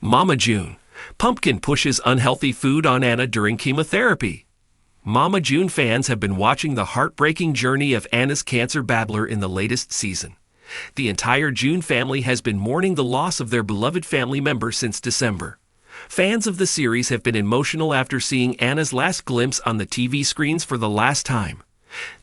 Mama June. Pumpkin pushes unhealthy food on Anna during chemotherapy. Mama June fans have been watching the heartbreaking journey of Anna's cancer battler in the latest season. The entire June family has been mourning the loss of their beloved family member since December. Fans of the series have been emotional after seeing Anna's last glimpse on the TV screens for the last time.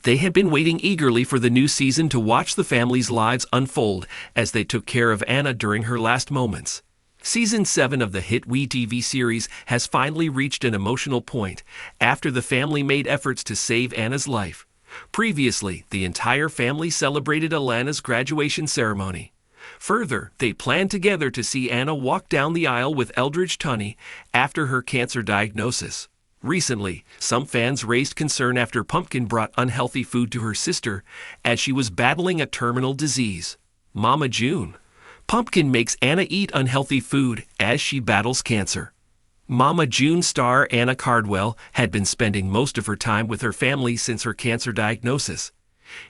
They had been waiting eagerly for the new season to watch the family's lives unfold as they took care of Anna during her last moments. Season 7 of the hit TV series has finally reached an emotional point after the family made efforts to save Anna's life. Previously, the entire family celebrated Alana's graduation ceremony. Further, they planned together to see Anna walk down the aisle with Eldridge Tunney after her cancer diagnosis. Recently, some fans raised concern after Pumpkin brought unhealthy food to her sister as she was battling a terminal disease. Mama June. Pumpkin makes Anna eat unhealthy food as she battles cancer. Mama June star Anna Cardwell had been spending most of her time with her family since her cancer diagnosis.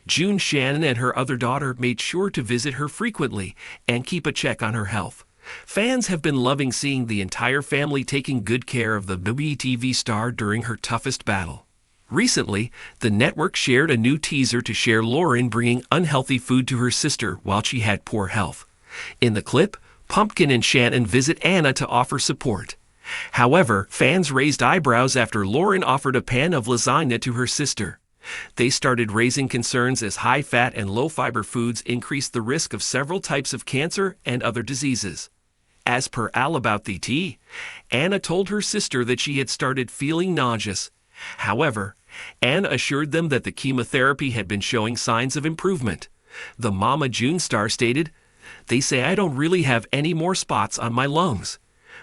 June Shannon and her other daughter made sure to visit her frequently and keep a check on her health. Fans have been loving seeing the entire family taking good care of the TV star during her toughest battle. Recently, the network shared a new teaser to share Lauren bringing unhealthy food to her sister while she had poor health. In the clip, Pumpkin and Shannon visit Anna to offer support. However, fans raised eyebrows after Lauren offered a pan of lasagna to her sister. They started raising concerns as high-fat and low-fiber foods increased the risk of several types of cancer and other diseases. As per All About the Tea, Anna told her sister that she had started feeling nauseous. However, Anna assured them that the chemotherapy had been showing signs of improvement. The Mama June star stated, "They say I don't really have any more spots on my lungs.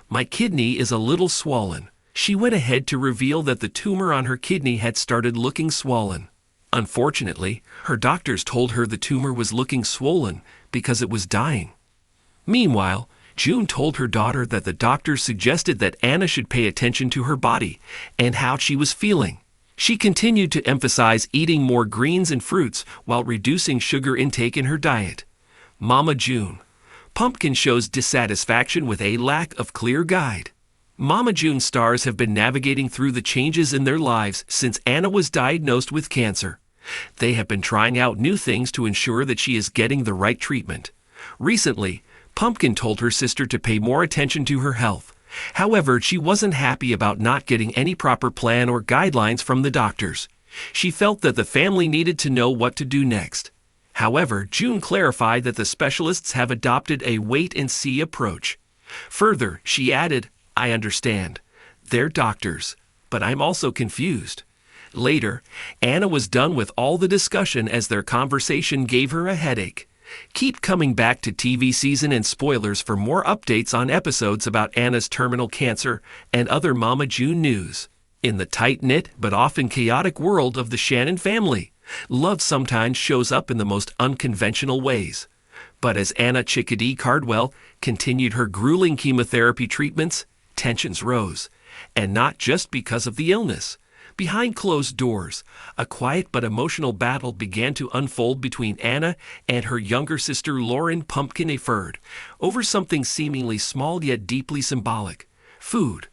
My kidney is a little swollen." She went ahead to reveal that the tumor on her kidney had started looking swollen. Unfortunately, her doctors told her the tumor was looking swollen because it was dying. Meanwhile, June told her daughter that the doctors suggested that Anna should pay attention to her body and how she was feeling. She continued to emphasize eating more greens and fruits while reducing sugar intake in her diet. Mama June. Pumpkin shows dissatisfaction with a lack of clear guide. Mama June stars have been navigating through the changes in their lives since Anna was diagnosed with cancer. They have been trying out new things to ensure that she is getting the right treatment. Recently, Pumpkin told her sister to pay more attention to her health. However, she wasn't happy about not getting any proper plan or guidelines from the doctors. She felt that the family needed to know what to do next. However, June clarified that the specialists have adopted a wait-and-see approach. Further, she added, "I understand. They're doctors, but I'm also confused." Later, Anna was done with all the discussion as their conversation gave her a headache. Keep coming back to TV season and spoilers for more updates on episodes about Anna's terminal cancer and other Mama June news. In the tight-knit but often chaotic world of the Shannon family, love sometimes shows up in the most unconventional ways. But as Anna Chickadee Cardwell continued her grueling chemotherapy treatments, tensions rose, and not just because of the illness. Behind closed doors, a quiet but emotional battle began to unfold between Anna and her younger sister Lauren Pumpkin Eferd over something seemingly small yet deeply symbolic: food.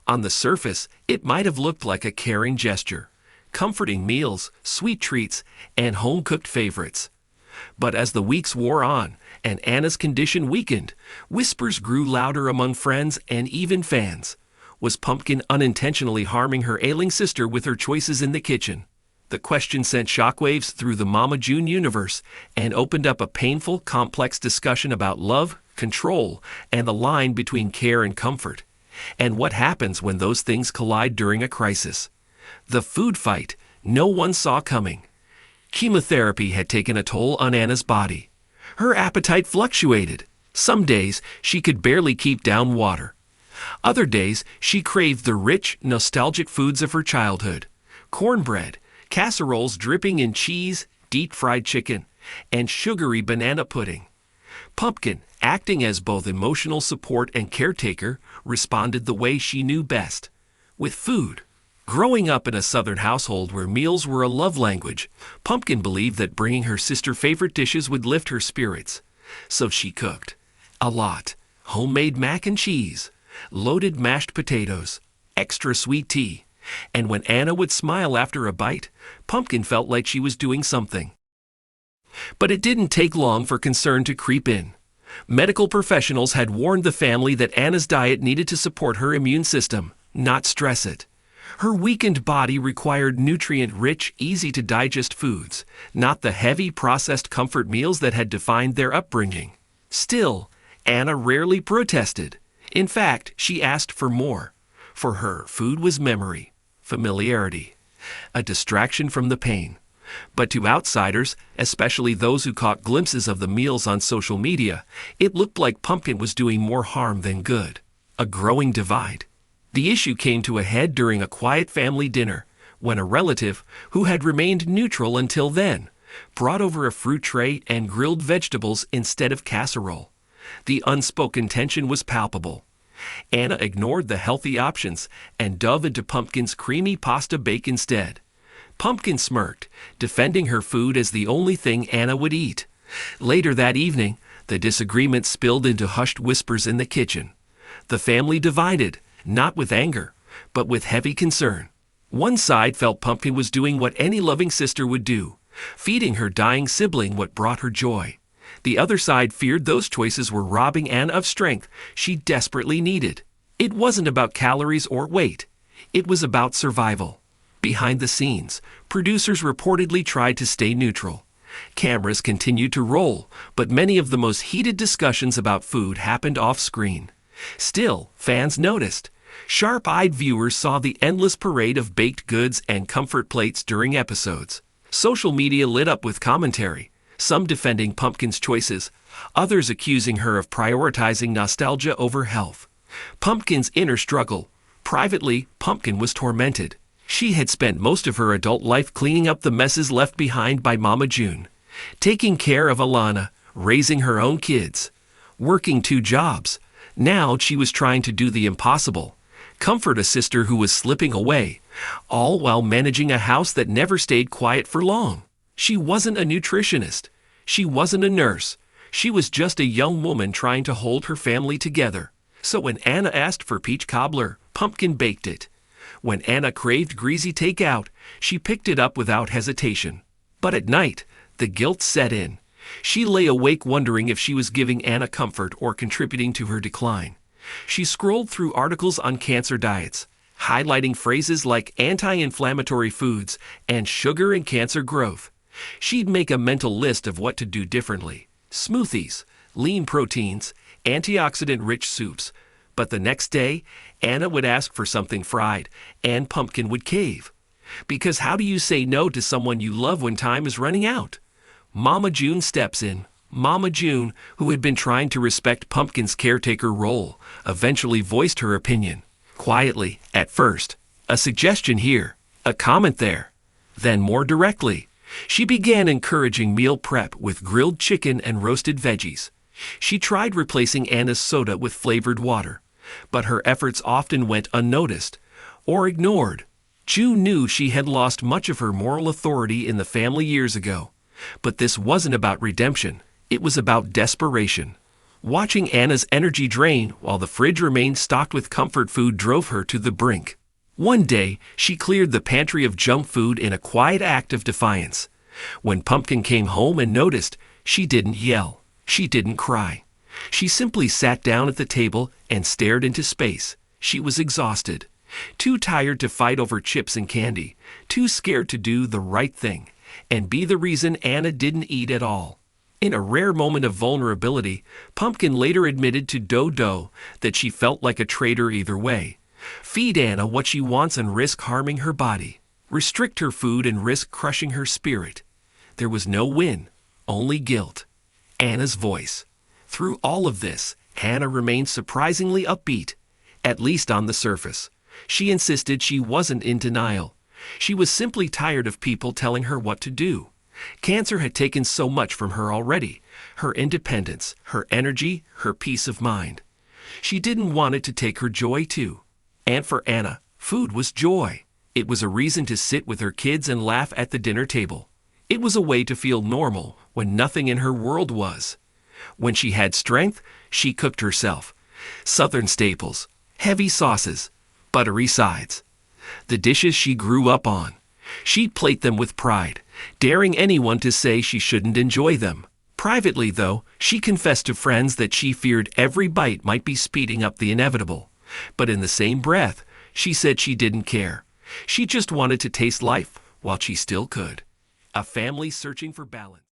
On the surface, it might have looked like a caring gesture, comforting meals, sweet treats, and home-cooked favorites. But as the weeks wore on and Anna's condition weakened, whispers grew louder among friends and even fans. Was Pumpkin unintentionally harming her ailing sister with her choices in the kitchen? The question sent shockwaves through the Mama June universe and opened up a painful, complex discussion about love, control, and the line between care and comfort. And what happens when those things collide during a crisis? The food fight no one saw coming. Chemotherapy had taken a toll on Anna's body. Her appetite fluctuated. Some days she could barely keep down water. Other days she craved the rich, nostalgic foods of her childhood: cornbread, casseroles dripping in cheese, deep-fried chicken, and sugary banana pudding. Pumpkin, acting as both emotional support and caretaker, responded the way she knew best: with food. Growing up in a Southern household where meals were a love language, Pumpkin believed that bringing her sister favorite dishes would lift her spirits. So she cooked. A lot. homemade mac and cheese, loaded mashed potatoes, extra sweet tea, and when Anna would smile after a bite, Pumpkin felt like she was doing something. But it didn't take long for concern to creep in. Medical professionals had warned the family that Anna's diet needed to support her immune system, not stress it. Her weakened body required nutrient-rich, easy-to-digest foods, not the heavy processed comfort meals that had defined their upbringing. Still, Anna rarely protested. In fact, she asked for more. For her, food was memory, familiarity, a distraction from the pain. But to outsiders, especially those who caught glimpses of the meals on social media, it looked like Pumpkin was doing more harm than good. A growing divide. The issue came to a head during a quiet family dinner, when a relative, who had remained neutral until then, brought over a fruit tray and grilled vegetables instead of casserole. The unspoken tension was palpable. Anna ignored the healthy options and dove into Pumpkin's creamy pasta bake instead. Pumpkin smirked, defending her food as the only thing Anna would eat. Later that evening, the disagreement spilled into hushed whispers in the kitchen. The family divided, not with anger, but with heavy concern. One side felt Pumpkin was doing what any loving sister would do, feeding her dying sibling what brought her joy. The other side feared those choices were robbing Anna of strength she desperately needed. It wasn't about calories or weight. It was about survival. Behind the scenes, producers reportedly tried to stay neutral. Cameras continued to roll, but many of the most heated discussions about food happened off-screen. Still, fans noticed. Sharp-eyed viewers saw the endless parade of baked goods and comfort plates during episodes. Social media lit up with commentary, some defending Pumpkin's choices, others accusing her of prioritizing nostalgia over health. Pumpkin's inner struggle. Privately, Pumpkin was tormented. She had spent most of her adult life cleaning up the messes left behind by Mama June, taking care of Alana, raising her own kids, working 2 jobs. Now she was trying to do the impossible, comfort a sister who was slipping away, all while managing a house that never stayed quiet for long. She wasn't a nutritionist. She wasn't a nurse. She was just a young woman trying to hold her family together. So when Anna asked for peach cobbler, Pumpkin baked it. When Anna craved greasy takeout, she picked it up without hesitation. But at night, the guilt set in. She lay awake wondering if she was giving Anna comfort or contributing to her decline. She scrolled through articles on cancer diets, highlighting phrases like anti-inflammatory foods and sugar and cancer growth. She'd make a mental list of what to do differently. Smoothies, lean proteins, antioxidant-rich soups. But the next day, Anna would ask for something fried, and Pumpkin would cave. Because how do you say no to someone you love when time is running out? Mama June steps in. Mama June, who had been trying to respect Pumpkin's caretaker role, eventually voiced her opinion. Quietly, at first. A suggestion here, a comment there. Then more directly, she began encouraging meal prep with grilled chicken and roasted veggies. She tried replacing Anna's soda with flavored water, but her efforts often went unnoticed or ignored. June knew she had lost much of her moral authority in the family years ago, but this wasn't about redemption. It was about desperation. Watching Anna's energy drain while the fridge remained stocked with comfort food drove her to the brink. One day, she cleared the pantry of junk food in a quiet act of defiance. When Pumpkin came home and noticed, she didn't yell. She didn't cry. She simply sat down at the table and stared into space. She was exhausted, too tired to fight over chips and candy, too scared to do the right thing and be the reason Anna didn't eat at all. In a rare moment of vulnerability, Pumpkin later admitted to Dodo that she felt like a traitor either way. Feed Anna what she wants and risk harming her body. Restrict her food and risk crushing her spirit. There was no win, only guilt. Anna's voice. Through all of this, Anna remained surprisingly upbeat, at least on the surface. She insisted she wasn't in denial. She was simply tired of people telling her what to do. Cancer had taken so much from her already, her independence, her energy, her peace of mind. She didn't want it to take her joy too. And for Anna, food was joy. It was a reason to sit with her kids and laugh at the dinner table. It was a way to feel normal when nothing in her world was. When she had strength, she cooked herself. Southern staples, heavy sauces, buttery sides. The dishes she grew up on. She'd plate them with pride, daring anyone to say she shouldn't enjoy them. Privately, though, she confessed to friends that she feared every bite might be speeding up the inevitable. But in the same breath, she said she didn't care. She just wanted to taste life while she still could. A family searching for balance.